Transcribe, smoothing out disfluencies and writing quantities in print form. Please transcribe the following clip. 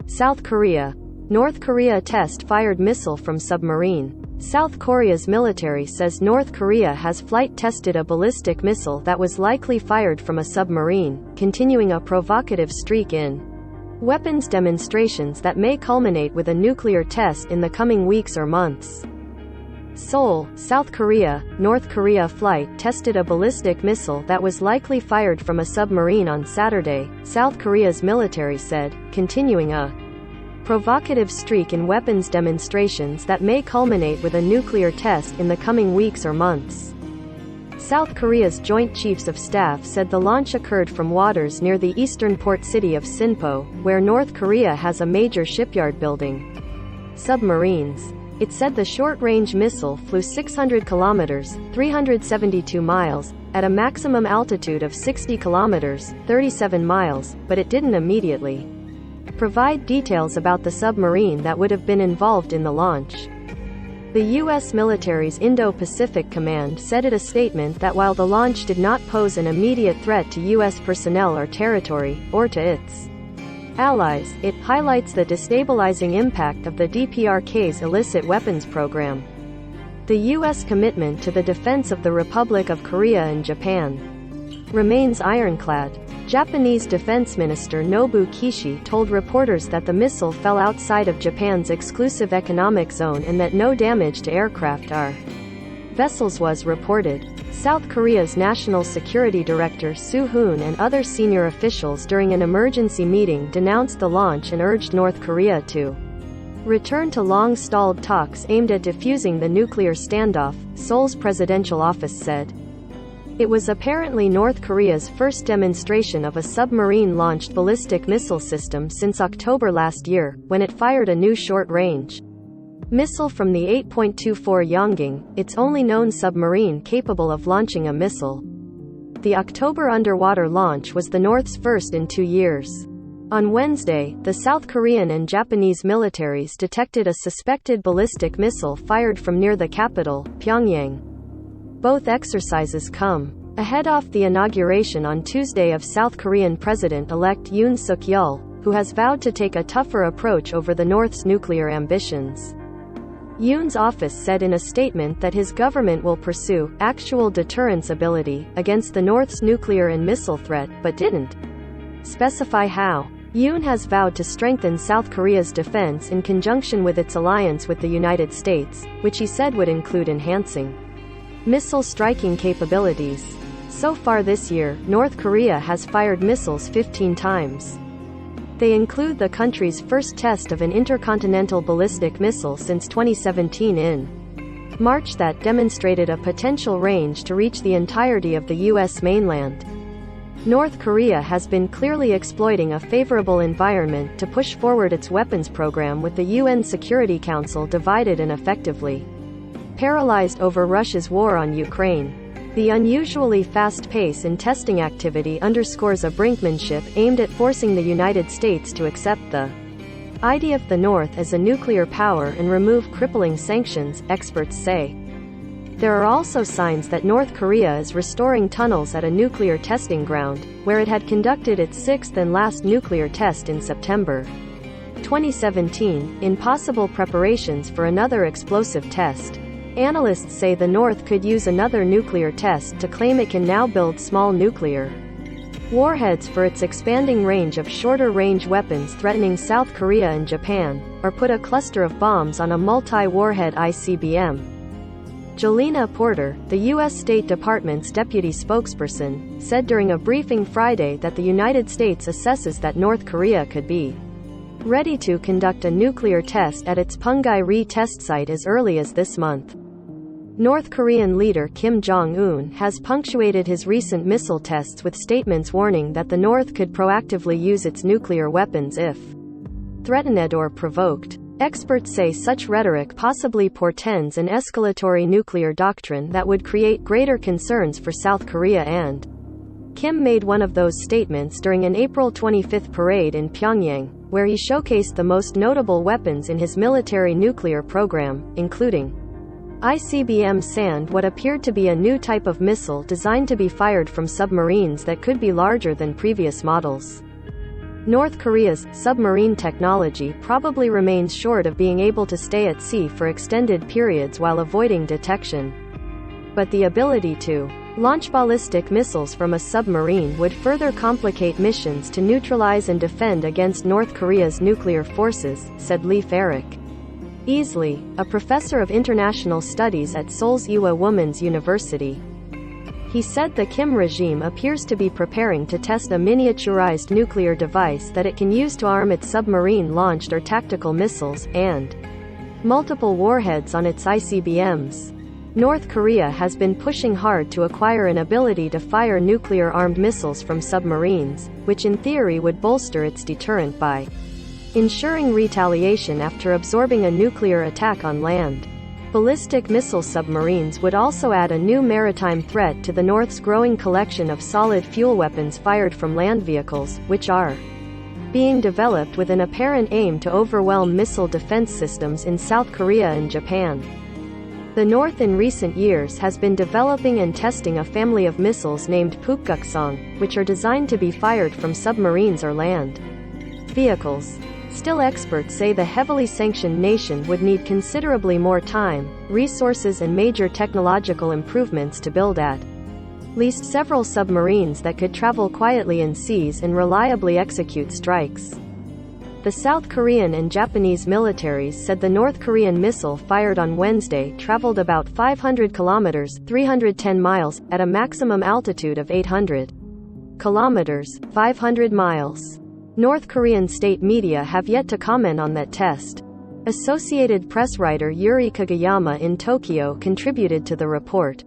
South Korea. North Korea test-fired missile from submarine. South Korea's military says North Korea has flight-tested a ballistic missile that was likely fired from a submarine, continuing a provocative streak in weapons demonstrations that may culminate with a nuclear test in the coming weeks or months. Seoul, South Korea. North Korea flight tested a ballistic missile that was likely fired from a submarine on Saturday, South Korea's military said, continuing a provocative streak in weapons demonstrations that may culminate with a nuclear test in the coming weeks or months. South Korea's Joint Chiefs of Staff said the launch occurred from waters near the eastern port city of Sinpo, where North Korea has a major shipyard building submarines. It said the short-range missile flew 600 kilometers, 372 miles, at a maximum altitude of 60 kilometers, 37 miles, but it didn't immediately provide details about the submarine that would have been involved in the launch. The U.S. military's Indo-Pacific Command said in a statement that while the launch did not pose an immediate threat to U.S. personnel or territory, or to its allies, it highlights the destabilizing impact of the DPRK's illicit weapons program. The U.S. commitment to the defense of the Republic of Korea and Japan remains ironclad. Japanese Defense Minister Nobu Kishi told reporters that the missile fell outside of Japan's exclusive economic zone and that no damage to aircraft or vessels was reported. South Korea's National Security Director Soo Hoon and other senior officials during an emergency meeting denounced the launch and urged North Korea to return to long-stalled talks aimed at defusing the nuclear standoff, Seoul's presidential office said. It was apparently North Korea's first demonstration of a submarine-launched ballistic missile system since October last year, when it fired a new short-range missile from the 8.24 Yongging, its only known submarine capable of launching a missile. The October underwater launch was the North's first in 2 years. On Wednesday, the South Korean and Japanese militaries detected a suspected ballistic missile fired from near the capital, Pyongyang. Both exercises come ahead of the inauguration on Tuesday of South Korean President-elect Yoon Suk-yeol, who has vowed to take a tougher approach over the North's nuclear ambitions. Yoon's office said in a statement that his government will pursue actual deterrence ability against the North's nuclear and missile threat, but didn't specify how. Yoon has vowed to strengthen South Korea's defense in conjunction with its alliance with the United States, which he said would include enhancing missile striking capabilities. So far this year, North Korea has fired missiles 15 times. They include the country's first test of an intercontinental ballistic missile since 2017 in March that demonstrated a potential range to reach the entirety of the U.S. mainland. North Korea has been clearly exploiting a favorable environment to push forward its weapons program, with the UN Security Council divided and effectively paralyzed over Russia's war on Ukraine. The unusually fast pace in testing activity underscores a brinkmanship aimed at forcing the United States to accept the idea of the North as a nuclear power and remove crippling sanctions, experts say. There are also signs that North Korea is restoring tunnels at a nuclear testing ground, where it had conducted its sixth and last nuclear test in September 2017, in possible preparations for another explosive test. Analysts say the North could use another nuclear test to claim it can now build small nuclear warheads for its expanding range of shorter-range weapons threatening South Korea and Japan, or put a cluster of bombs on a multi-warhead ICBM. Jelena Porter, the U.S. State Department's deputy spokesperson, said during a briefing Friday that the United States assesses that North Korea could be ready to conduct a nuclear test at its Punggye-ri test site as early as this month. North Korean leader Kim Jong-un has punctuated his recent missile tests with statements warning that the North could proactively use its nuclear weapons if threatened or provoked. Experts say such rhetoric possibly portends an escalatory nuclear doctrine that would create greater concerns for South Korea, and Kim made one of those statements during an April 25 parade in Pyongyang, where he showcased the most notable weapons in his military nuclear program, including ICBM Sand, what appeared to be a new type of missile designed to be fired from submarines that could be larger than previous models. North Korea's submarine technology probably remains short of being able to stay at sea for extended periods while avoiding detection. But the ability to launch ballistic missiles from a submarine would further complicate missions to neutralize and defend against North Korea's nuclear forces, said Lee Farrick. Easley, a professor of international studies at Seoul's Ewha Women's University. He said the Kim regime appears to be preparing to test a miniaturized nuclear device that it can use to arm its submarine-launched or tactical missiles, and multiple warheads on its ICBMs. North Korea has been pushing hard to acquire an ability to fire nuclear-armed missiles from submarines, which in theory would bolster its deterrent by ensuring retaliation after absorbing a nuclear attack on land. Ballistic missile submarines would also add a new maritime threat to the North's growing collection of solid fuel weapons fired from land vehicles, which are being developed with an apparent aim to overwhelm missile defense systems in South Korea and Japan. The North in recent years has been developing and testing a family of missiles named Pukguksong, which are designed to be fired from submarines or land vehicles. Still, experts say the heavily sanctioned nation would need considerably more time, resources and major technological improvements to build at least several submarines that could travel quietly in seas and reliably execute strikes. The South Korean and Japanese militaries said the North Korean missile fired on Wednesday traveled about 500 kilometers (310 miles) at a maximum altitude of 800 kilometers (500 miles). North Korean state media have yet to comment on that test. Associated Press writer Yuri Kagayama in Tokyo contributed to the report.